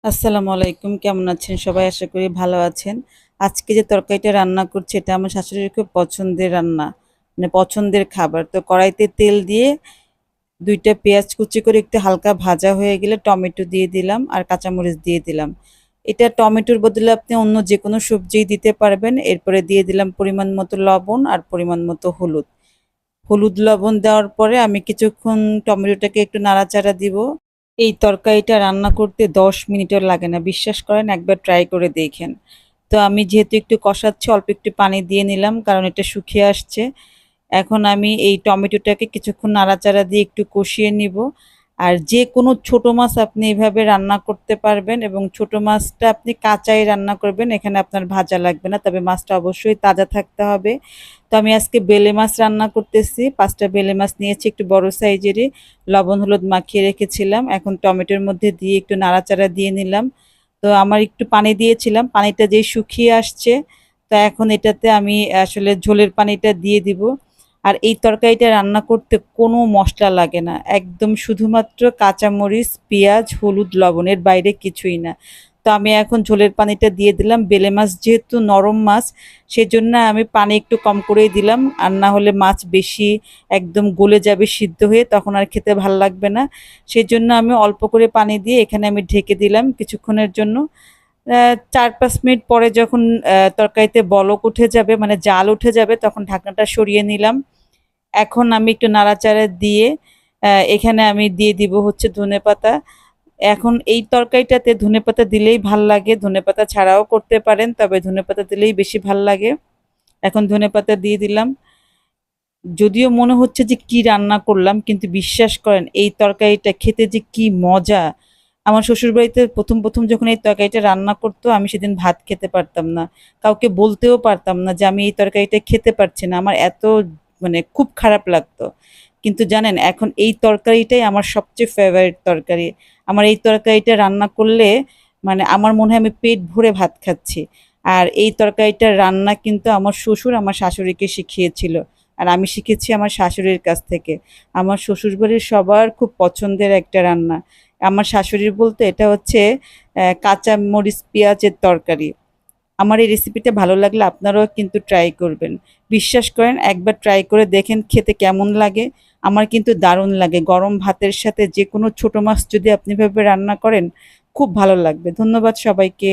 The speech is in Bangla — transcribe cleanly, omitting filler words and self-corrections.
আসসালামু আলাইকুম। কেমন আছেন সবাই? আশা করি ভালো আছেন। আজকে যে তরকারিটা রান্না করছি এটা আমার শাশুড়ির খুব পছন্দের রান্না। মানে পছন্দের খাবার। তো কড়াইতে তেল দিয়ে ২ টা পেঁয়াজ কুচি করে একটু হালকা ভাজা হয়ে গেলে টমেটো দিয়ে দিলাম আর কাঁচামরিচ দিয়ে দিলাম। এটা টমেটোর বদলে আপনি অন্য যেকোনো সবজিই দিতে পারবেন। এরপরে দিয়ে দিলাম পরিমাণ মতো লবণ আর পরিমাণ মতো হলুদ। হলুদ, লবণ দেওয়ার পরে আমি কিছুক্ষণ টমেটোটাকে একটু নাড়াচাড়া দিব। এই তরকারিটা রান্না করতে ১০ মিনিটও লাগে না। বিশ্বাস করেন একবার ট্রাই করে দেখেন। তো আমি যেহেতু একটু কষাচ্ছি অল্প একটু পানি দিয়ে নিলাম কারণ এটা শুকিয়ে আসছে। এখন আমি এই টমেটোটাকে কিছুক্ষণ নাড়াচাড়া দিয়ে একটু কষিয়ে নিব। আর যেকোনো ছোট মাছ আপনি এভাবে রান্না করতে পারবেন এবং ছোট মাছটা আপনি কাঁচাই রান্না করবেন। এখানে আপনার ভাজা লাগবে না। তবে মাছটা অবশ্যই তাজা থাকতে হবে। তো আমি আজকে বেলে মাছ রান্না করতেছি। ৫ টা বেলে মাছ নিয়েছি একটু বড় সাইজেরই। লবণ হলুদ মাখিয়ে রেখেছিলাম। এখন টমেটোর মধ্যে দিয়ে একটু নাড়াচাড়া দিয়ে নিলাম। তো আমার একটু পানি দিয়েছিলাম। পানিটা যেই শুকিয়ে আসছে, তো এখন এটাতে আমি আসলে ঝোলের পানিটা দিয়ে দিব। আর এই তরকারিটা রান্না করতে কোনো মসলা লাগে না। একদম শুধুমাত্র কাঁচামরিচ, পেঁয়াজ, হলুদ, লবণ এর বাইরে কিছুই না। তো আমি এখন ঝোলের পানিটা দিয়ে দিলাম। বেলে মাছ যেহেতু নরম মাছ, সেজন্য আমি পানি একটু কম করেই দিলাম। আর না হলে মাছ বেশি একদম গলে যাবে সিদ্ধ হয়ে, তখন আর খেতে ভাল লাগবে না। সেজন্য আমি অল্প করে পানি দিয়ে এখানে আমি ঢেকে দিলাম কিছুক্ষণের জন্য। ৪-৫ মিনিট পরে যখন তরকারিতে বলক উঠে যাবে মানে জাল উঠে যাবে তখন ঢাকনাটা সরিয়ে নিলাম। এখন আমি একটু নাড়াচাড়া দিয়ে এখানে আমি দিয়ে দিব হচ্ছে ধনেপাতা। এখন এই তরকারিটাতে ধনেপাতা দিলেই ভাল লাগে। ধনেপাতা ছাড়াও করতে পারেন, তবে ধনেপাতা দিলেই বেশি ভাল লাগে। এখন ধনেপাতা দিয়ে দিলাম। যদিও মনে হচ্ছে যে কি রান্না করলাম, কিন্তু বিশ্বাস করেন এই তরকারিটা খেতে যে কি মজা! আমার শ্বশুরবাড়িতে ১ম যখন এই তরকারিটা রান্না করতো, আমি সেদিন ভাত খেতে পারতাম না। কাউকে বলতেও পারতাম না যে আমি এই তরকারিটা খেতে পারছি না। আমার এত মানে খুব খারাপ লাগতো। কিন্তু জানেন এখন এই তরকারিটাই আমার সবচেয়ে ফেভারিট তরকারি। আমার এই তরকারিটা রান্না করলে মানে আমার মনে হয় আমি পেট ভরে ভাত খাচ্ছি। আর এই তরকারিটার রান্না কিন্তু আমার শ্বশুর আমার শাশুড়িকে শিখিয়েছিল। আর আমি শিখেছি আমার শাশুড়ির কাছ থেকে। আমার শ্বশুরবাড়ির সবার খুব পছন্দের একটা রান্না। আমার শাশুড়ির বলতে এটা হচ্ছে কাঁচা মরিচ পেঁয়াজের তরকারি। আমার এই রেসিপিটা ভালো লাগলে আপনারাও কিন্তু ট্রাই করবেন। বিশ্বাস করেন একবার ট্রাই করে দেখেন খেতে কেমন লাগে। আমার কিন্তু দারুণ লাগে। গরম ভাতের সাথে যেকোনো ছোট মাছ যদি আপনি এভাবে রান্না করেন, খুব ভালো লাগবে। ধন্যবাদ সবাইকে।